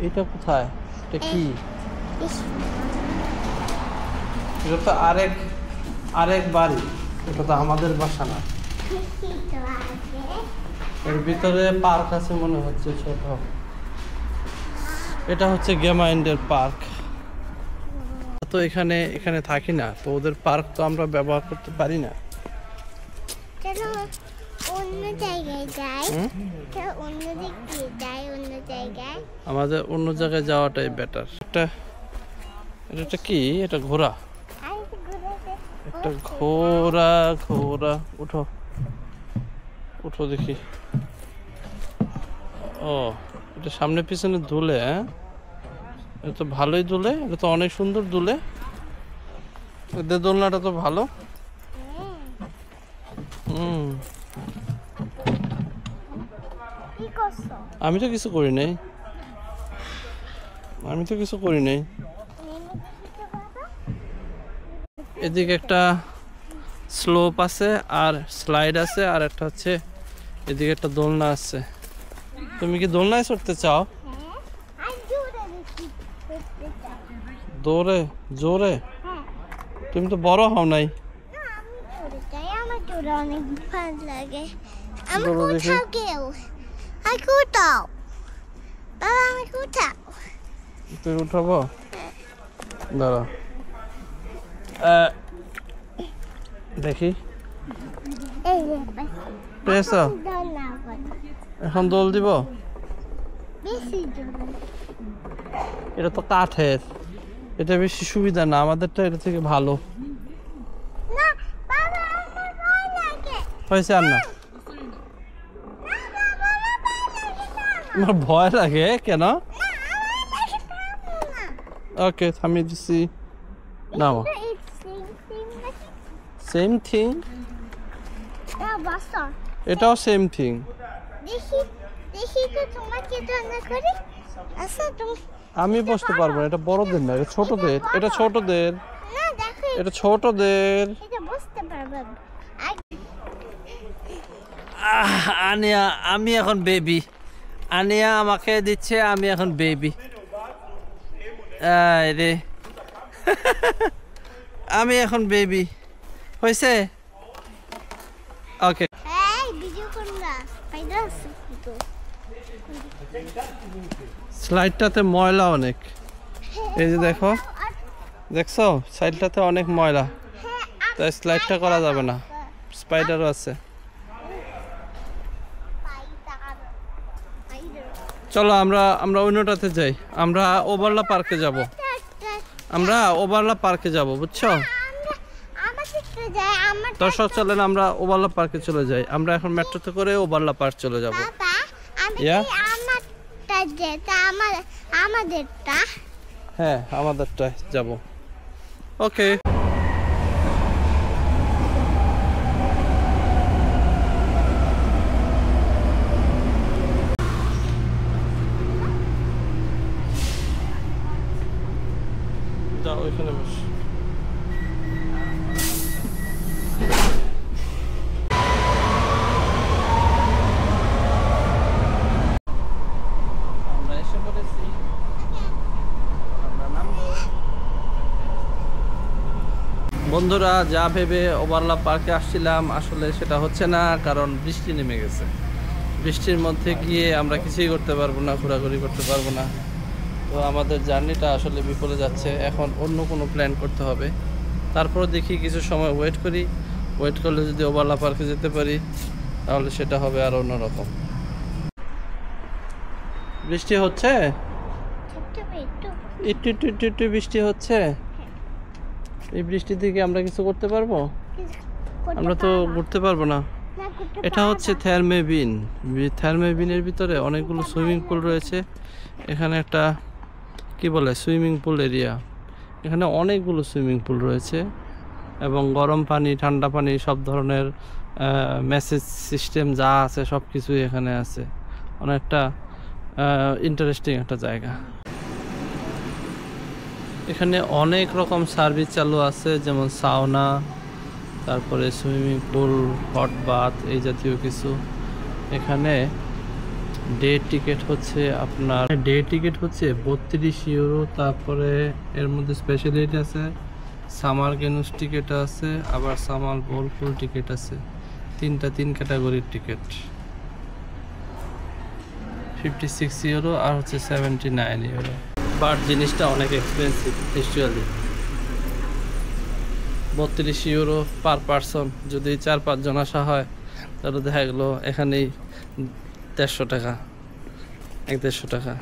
এটা কোথায়? এটা কি? এটা তো আরেক বাড়ি, এটা তো আমাদের বাসা না। এর ভিতরে পার্ক আছে মনে হচ্ছে ছোট। এটা হচ্ছে গেমাইন্ডের পার্ক। তো এখানে থাকি না, তো ওদের পার্ক তো আমরা ব্যবহার করতে পারি না। আমাদের অন্য জায়গায় যাওয়াটাই বেটার। এটা কি? এটা ঘোড়া। একটা ঘোড়া উঠো উঠো দেখি। ও, এটা সামনে পিছনে দুলে। হ্যাঁ, এটা তো ভালোই দুলে, এটা তো অনেক সুন্দর দুলে। এদের দোলনাটা তো ভালো। আমি তো কিছু করি নাই। এদিকে একটা স্লোপ আছে আর স্লাইড আছে, আর একটা হচ্ছে এদিকে একটা দোলনা আছে। তুমি কি দোলনায় চড়তে চাও? জোরে? তুমি তো বড় হও নাই। তুই উঠাবো? দাঁড়া দেখি। এখন দোল দিব? এটা তো কাঠের, এটা বেশি সুবিধা না, আমাদেরটা এটা থেকে ভালো হয়েছে। আর না, আমার ভয় লাগে কেন? ওকে, থামিয়ে দিচ্ছি। নাও, সেম থিং। এটাও সেম থিং। আমি বসতে পারবো না, এটা বড়দের না, এটা ছোটদের। আনিয়া, আমি এখন বেবি। আনিয়া আমাকে দিচ্ছে, আমি এখন বেবি। রে আমি এখন বেবি হয়েছে। ওকে, স্লাইডটাতে ময়লা অনেক। এই যে দেখছো সাইডটাতে অনেক ময়লা, তাই স্লাইডটা করা যাবে না। স্পাইডারও আছে। চলো আমরা অন্যটাতে যাই। আমরা ওভারলা পার্কে যাব, বুঝছো? দর্শক চলেন আমরা ওভারলা পার্কে চলে যাই। আমরা এখন মেট্রোতে করে ওভারলা পার্ক চলে যাব। হ্যাঁ, আমাদেরটা যাব। ওকে, যাও ওইখানে বস। বন্ধুরা, যা ভেবে ওভারলা পার্কে আসছিলাম আসলে সেটা হচ্ছে না, কারণ বৃষ্টি নেমে গেছে। বৃষ্টির মধ্যে গিয়ে আমরা কিছুই করতে পারবো না, ঘোরাঘুরি করতে পারবো না। তো আমাদের জার্নিটা আসলে বিফলে যাচ্ছে। এখন অন্য কোনো প্ল্যান করতে হবে। তারপর দেখি কিছু সময় ওয়েট করলে যদি ওভারলা পার্কে যেতে পারি তাহলে সেটা হবে আর অন্যরকম। বৃষ্টি হচ্ছে, একটু বৃষ্টি হচ্ছে। এই বৃষ্টি থেকে আমরা কিছু করতে পারবো? আমরা তো ঘুরতে পারবো না। এটা হচ্ছে থার্মেবিনের ভিতরে অনেকগুলো সুইমিং পুল রয়েছে। এখানে একটা কি বলে সুইমিং পুল এরিয়া। এখানে অনেকগুলো সুইমিং পুল রয়েছে এবং গরম পানি, ঠান্ডা পানি, সব ধরনের মেসেজ সিস্টেম যা আছে সব কিছুই এখানে আছে। অনেকটা ইন্টারেস্টিং একটা জায়গা। এখানে অনেক রকম সার্ভিস চালু আছে, যেমন সাউনা, তারপরে সুইমিং পুল, হট বাথ, এই জাতীয় কিছু। এখানে ডে টিকিট হচ্ছে আপনার 32 ইউরো। তারপরে এর মধ্যে স্পেশালিটি আছে, সামার গেনুস টিকিট আছে, আবার সামার বল ফুল টিকিট আছে। তিন ক্যাটাগরির টিকিট। 56 ইউরো আর হচ্ছে 79 ইউরো। বাট জিনিসটা অনেক expensive actually. 32 euro per person. যদি 4-5 জন আসা হয় তাহলে দেখা গেলো এখানেই 150 টাকা, 150 টাকা।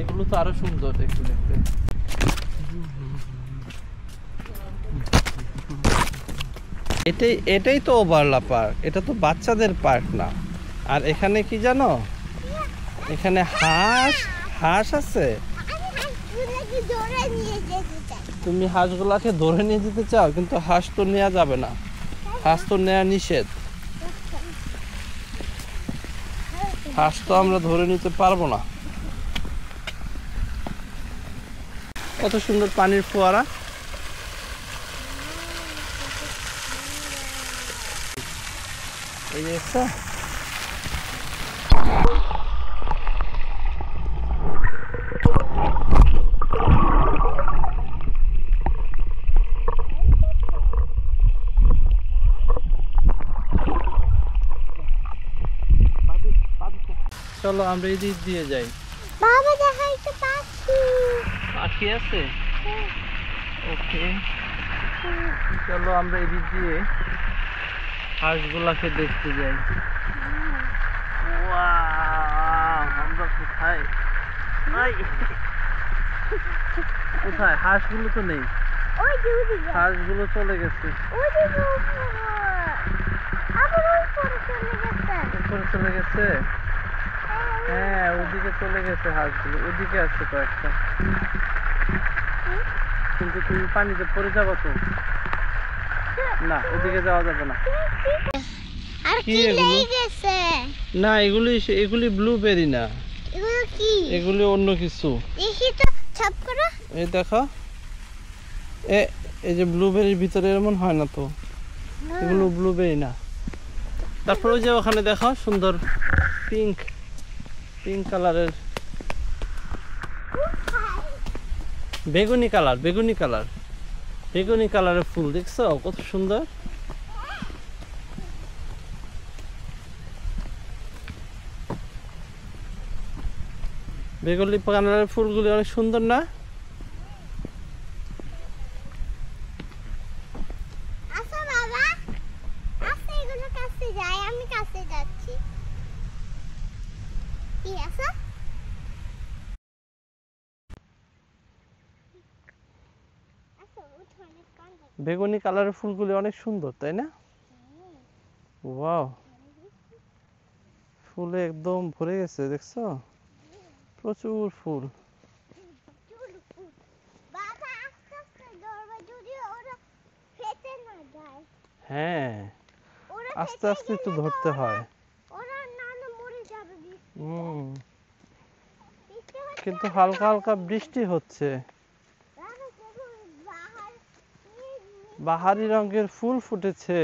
এগুলো তো আরো সুন্দর একটু দেখতে। এটাই তো ওভারলা পার্ক, এটা তো বাচ্চাদের পার্ক না। আর এখানে কি জানো, এখানে হাঁস আছে। তুমি হাঁসগুলাকে ধরে নিয়ে যেতে চাও, কিন্তু হাঁস তো নেওয়া যাবে না, হাঁস তো নেওয়া নিষেধ। হাঁস তো আমরা ধরে নিতে পারবো না। কত সুন্দর পানির ফোয়ারা। এই যে একটা চলো আমরা এই দিক দিয়ে যাই। বাবা দেখা একটা পাখি। পাখি আছে? ওকে, চলো আমরা এই দিক দিয়ে হাঁসগুলাকে দেখতে যাই। ওয়াও, আমরা কোথায়? কোথায় হাঁসগুলো? তো নেই, ওই যে ওদিকে। হাঁসগুলো চলে গেছে। ওদিকে আবার উপরে চলে গেছে। উপরে চলে গেছে? হ্যাঁ, ওদিকে চলে গেছে হাঁসগুলো। ওদিকে আছে কয়েকটা, কিন্তু তুমি পানিতে পড়ে যাবো তো। না, ওদিকে যাওয়া যাবে না। আর কি কি এগুলো? লেগে গেছে? না, এগুলি ব্লুবেরি না, এগুলো কি? এগুলি অন্য কিছু। দেখি তো ছাপ করো। এই দেখো, এই যে ব্লুবেরির ভিতরে এমন হয় না তো, এগুলো ব্লুবেরি না। তারপর ওই যে ওখানে দেখো সুন্দর পিঙ্ক কালারের, বেগুনি কালারের ফুল দেখছো কত সুন্দর। বেগুনি কালারের ফুলগুলি অনেক সুন্দর না? আসো বাবা, আসো এগুলো কাছে যাই, আমি কাছে যাচ্ছি। কি আসো? আসো উঠোনে কান্দ। বেগুনি কালারের ফুলগুলি অনেক সুন্দর, তাই না? ওয়াও, ফুলে একদম ভরে গেছে, দেখছো প্রচুর ফুল। বাবা আস্তে আস্তে ধরবে, যদি ওরা ফেটে না যায়। হ্যাঁ, ওরা আস্তে আস্তে একটু গেলে তো ধরতে হয়। ওরা নানা মরে যাবে বৃষ্টিতে। বৃষ্টি হচ্ছে কিন্তু আর হালকা হালকা বৃষ্টি হচ্ছে। বাবা দেখো বাহার বাহারি রঙের ফুল ফুটেছে।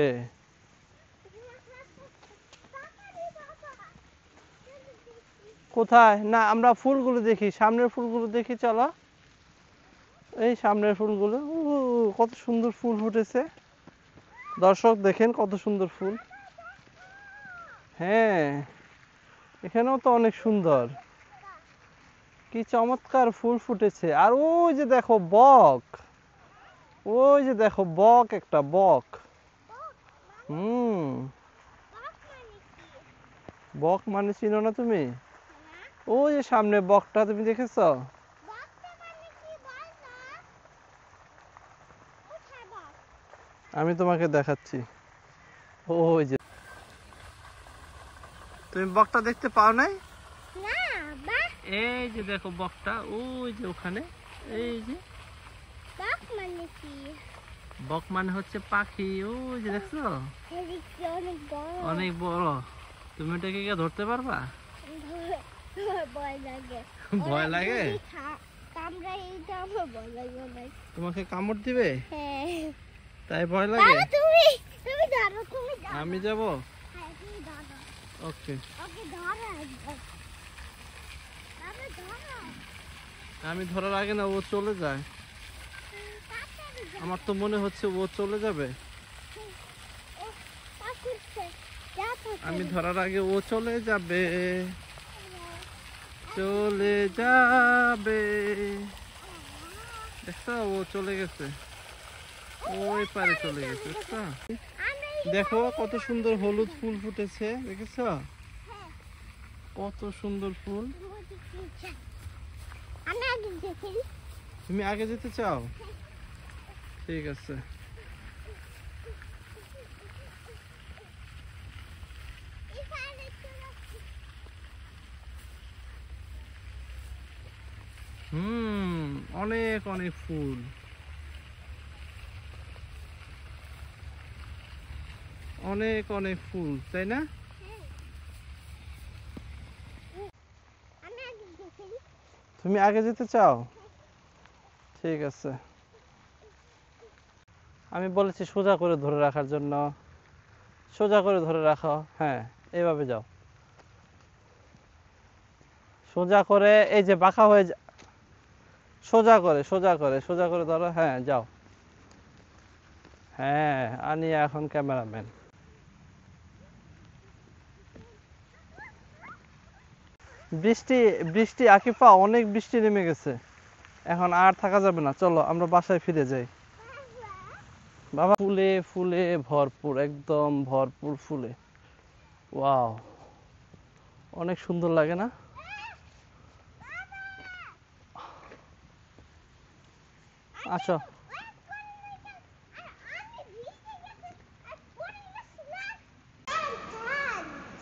কোথায়? না, আমরা ফুলগুলো দেখি, সামনের ফুলগুলো দেখি, চলো। এই সামনের ফুলগুলো, কত সুন্দর ফুল ফুটেছে। দর্শক দেখেন কত সুন্দর ফুল। হ্যাঁ, এখানেও তো অনেক সুন্দর, কি চমৎকার ফুল ফুটেছে। আর ওই যে দেখো বক, একটা বক। বক মানে চিনো না তুমি? ওই যে সামনে বকটা, তুমি দেখেছো? আমি তোমাকে দেখাচ্ছি। ওই যে, তুমি বকটা দেখতে পাও নাই? এই যে দেখো বকটা, ওই যে ওখানে, এই যে। বক মানে হচ্ছে পাখি, ওই যে দেখছো এদিকে অনেক বড়। অনেক বড়। তুমি এটাকে কি ধরতে পারবা? ভয় লাগে। ভয় লাগে? কামড়ায়, এইটা আমার ভয় লাগে অনেক। তোমাকে কামড় দিবে? হ্যাঁ। তাই ভয় লাগে? বাবা তুমি ধরো, তুমি ধরো। আমি যাব? হ্যাঁ, তুমি ধরো। ওকে। ওকে ধরো একবার। বাবা ধরো। আমি ধরার আগে না ও চলে যায়। তাড়াতাড়ি ধরো। আমার তো মনে হচ্ছে ও চলে যাবে। ও, পাকুচ্ছে। যা তো আমি ধরার আগে ও চলে যাবে, চলে যাবে। দেখছো ও চলে গেছে, ওই পারে চলে গেছে। দেখছো? দেখো কত সুন্দর হলুদ ফুল ফুটেছে, দেখেছো? কত সুন্দর ফুল। আমি আগে দেখি। তুমি আগে যেতে চাও? ঠিক আছে। অনেক অনেক ফুল। অনেক অনেক ফুল, তাই না? আমি আগে দেখি। তুমি আগে যেতে চাও? ঠিক আছে। আমি বলেছি সোজা করে ধরে রাখার জন্য। সোজা করে ধরে রাখো। হ্যাঁ, এইভাবে যাও। সোজা করে, এই যে বাঁকা হয়ে সোজা করে, সোজা করে, সোজা করে ধরো। হ্যাঁ, যাও। হ্যাঁ, আনিয়া এখন ক্যামেরাম্যান। বৃষ্টি বৃষ্টি আকিফা, অনেক বৃষ্টি নেমে গেছে, এখন আর থাকা যাবে না, চলো আমরা বাসায় ফিরে যাই। বাবা ফুলে ফুলে ভরপুর, একদম ভরপুর ফুলে। ওয়াও, অনেক সুন্দর লাগে না? আসো।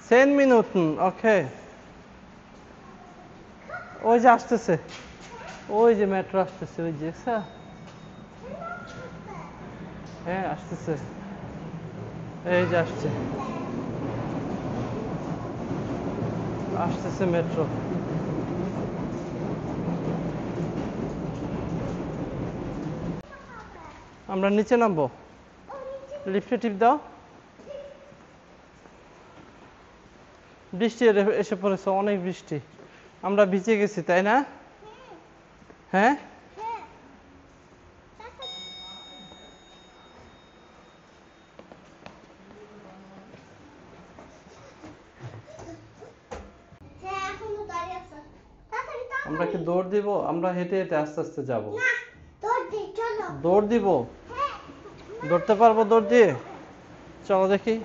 10 Minuten, okay. ওই যে আসতেছে, ওই যে মেট্রো আসতেছে, ওই যে হ্যাঁ আসতেছে, এই যে আসছে, আসতেছে মেট্রো। আমরা নিচে নামবো, লিফটে টিপ দাও। বৃষ্টি এসে পড়েছে, অনেক বৃষ্টি, আমরা ভিজে গেছি, তাই না? হ্যাঁ, আমরা কি দৌড় দিব? আমরা হেঁটে হেঁটে আস্তে আস্তে যাব। দৌড় দিব? দৌড়তে পারবো দৌড় দিয়ে? চলো দেখি।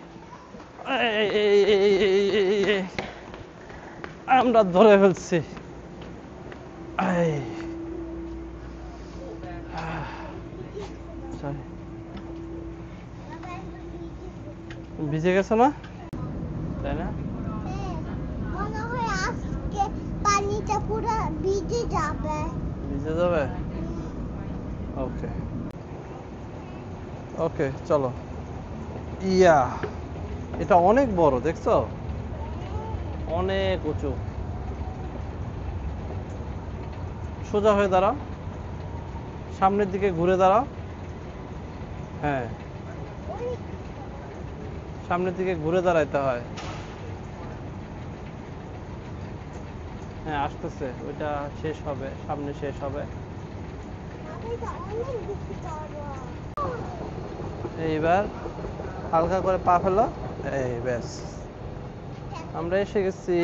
আমরা ধরে ফেলছি। ভিজে গেছো না, তাই না? মনে হয় আজকে পানিটা পুরো ভিজে যাবে। ভিজে যাবে? ওকে ওকে, চলো। ইয়া, এটা অনেক বড়, দেখছো? অনেক উঁচু। সোজা হয়ে দাঁড়াও, সামনের দিকে ঘুরে দাঁড়াও। হ্যাঁ, সামনের দিকে ঘুরে দাঁড়াইতে হয়। হ্যাঁ, আসতেছে, ওইটা শেষ হবে, সামনে শেষ হবে। এইবার হালকা করে পা ফেলো, এই ব্যাস, আমরা এসে গেছি।